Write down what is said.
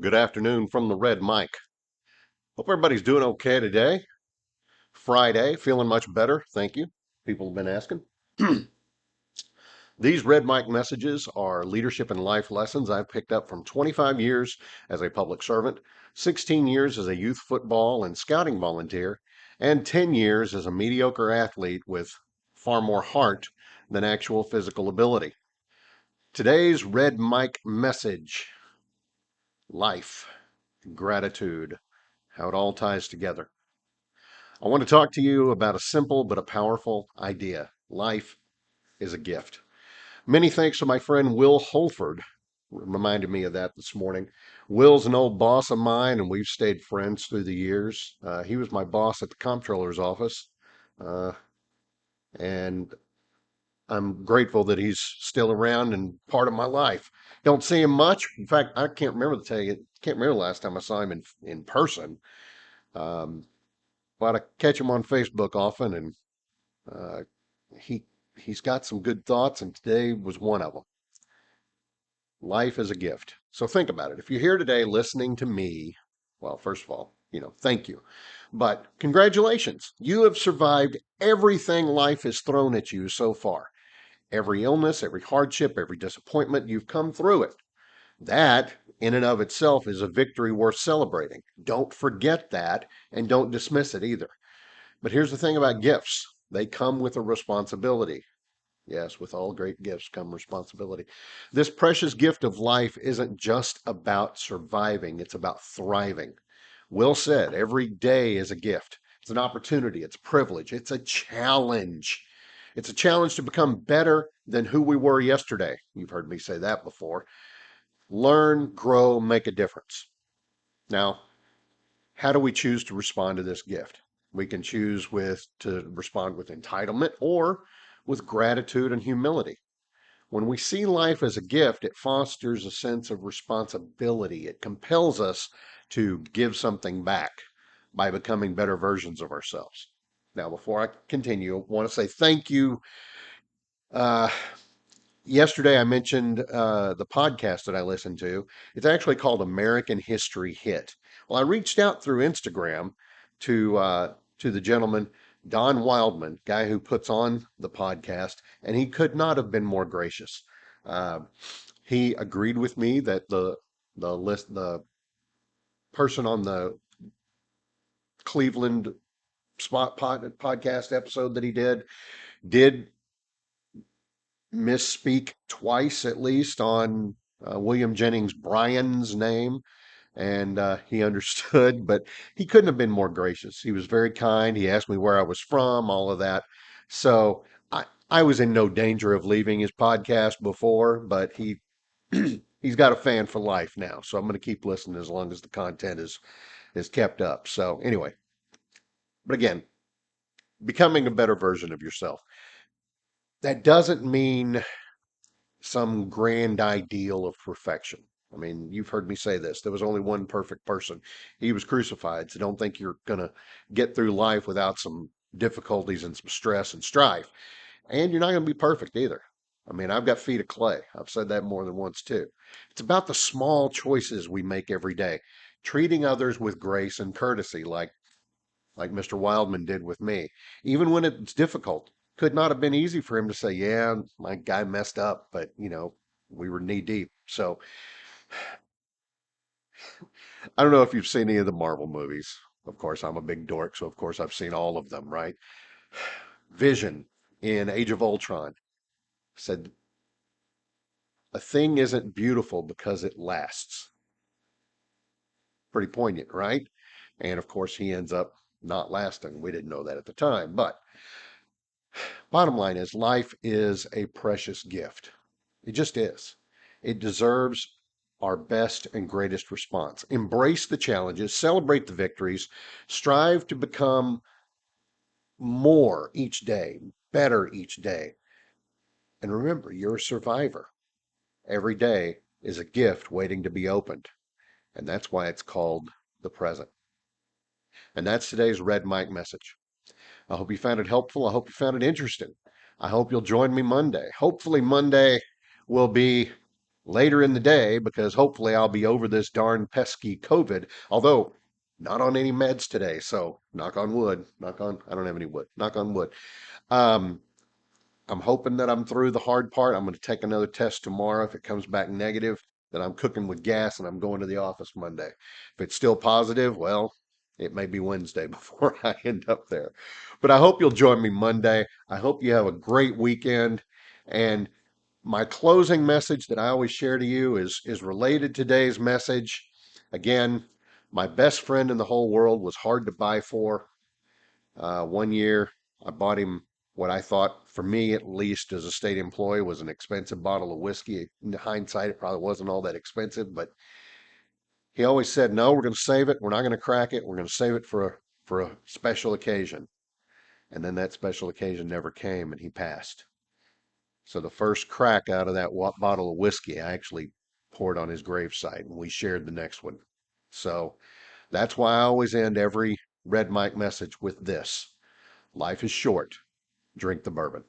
Good afternoon from the Red Mic. Hope everybody's doing okay today. Friday, feeling much better. Thank you. People have been asking. These Red Mic messages are leadership and life lessons I've picked up from 25 years as a public servant, 16 years as a youth football and scouting volunteer, and 10 years as a mediocre athlete with far more heart than actual physical ability. Today's Red Mic message: life, gratitude, how it all ties together. I want to talk to you about a simple but a powerful idea. Life is a gift. Many thanks to my friend Will Holford, reminded me of that this morning. Will's an old boss of mine, and we've stayed friends through the years. He was my boss at the comptroller's office, uh, and I'm grateful that he's still around and part of my life. Don't see him much. In fact, I can't remember to tell you. Can't remember the last time I saw him in person. Um, but I catch him on Facebook often, and Uh, he he's got some good thoughts, and today was one of them. Life is a gift. So think about it. If you're here today listening to me, well, first of all, thank you. But congratulations. You have survived everything life has thrown at you so far. Every illness, every hardship, every disappointment, you've come through it. That, in and of itself, is a victory worth celebrating. Don't forget that, and don't dismiss it either. But here's the thing about gifts: they come with a responsibility. Yes, with all great gifts come responsibility. This precious gift of life isn't just about surviving, it's about thriving. Will said, every day is a gift. It's an opportunity, it's a privilege, it's a challenge. It's a challenge to become better than who we were yesterday. You've heard me say that before. Learn, grow, make a difference. Now, how do we choose to respond to this gift? We can choose to respond with entitlement or with gratitude and humility. When we see life as a gift, it fosters a sense of responsibility. It compels us to give something back by becoming better versions of ourselves. Now, before I continue, I want to say thank you. Uh, Yesterday, I mentioned the podcast that I listened to. It's actually called American History Hit. Well, I reached out through Instagram to the gentleman Don Wildman, guy who puts on the podcast, and he could not have been more gracious. Uh, he agreed with me that the person on the Cleveland podcast episode that he did misspeak twice at least on William Jennings Bryan's name, and he understood, but he couldn't have been more gracious. He was very kind. He asked me where I was from, all of that. So I was in no danger of leaving his podcast before, but he's got a fan for life now. So I'm going to keep listening as long as the content is kept up. So anyway, but again, becoming a better version of yourself. That doesn't mean some grand ideal of perfection. I mean, you've heard me say this. There was only one perfect person. He was crucified. So don't think you're going to get through life without some difficulties and some stress and strife. And you're not going to be perfect either. I mean, I've got feet of clay. I've said that more than once too. It's about the small choices we make every day, treating others with grace and courtesy, like Mr. Wildman did with me, even when it's difficult. Could not have been easy for him to say, yeah, my guy messed up, but we were knee deep. So I don't know if you've seen any of the Marvel movies. Of course, I'm a big dork, so of course I've seen all of them, right? Vision in Age of Ultron said, a thing isn't beautiful because it lasts. Pretty poignant, right? And of course, he ends up not lasting. We didn't know that at the time, but bottom line is life is a precious gift. It just is. It deserves our best and greatest response. Embrace the challenges, celebrate the victories, strive to become more each day, better each day. And remember, you're a survivor. Every day is a gift waiting to be opened. And that's why it's called the present. And that's today's Red Mic message. I hope you found it helpful. I hope you found it interesting. I hope you'll join me Monday. Hopefully, Monday will be later in the day because hopefully I'll be over this darn pesky COVID, although not on any meds today. So knock on wood, I don't have any wood, knock on wood. Um, I'm hoping that I'm through the hard part. I'm going to take another test tomorrow. If it comes back negative, then I'm cooking with gas and I'm going to the office Monday. If it's still positive, well, it may be Wednesday before I end up there. But I hope you'll join me Monday. I hope you have a great weekend. And my closing message that I always share to you is related to today's message. Again, my best friend in the whole world was hard to buy for. One year, I bought him what I thought, for me at least, as a state employee, was an expensive bottle of whiskey. In hindsight, it probably wasn't all that expensive, but he always said, "No, we're going to save it. We're not going to crack it. We're going to save it for a special occasion." And then that special occasion never came, and he passed. So the first crack out of that bottle of whiskey, I actually poured on his gravesite, and we shared the next one. So that's why I always end every Red Mike message with this: life is short. Drink the bourbon.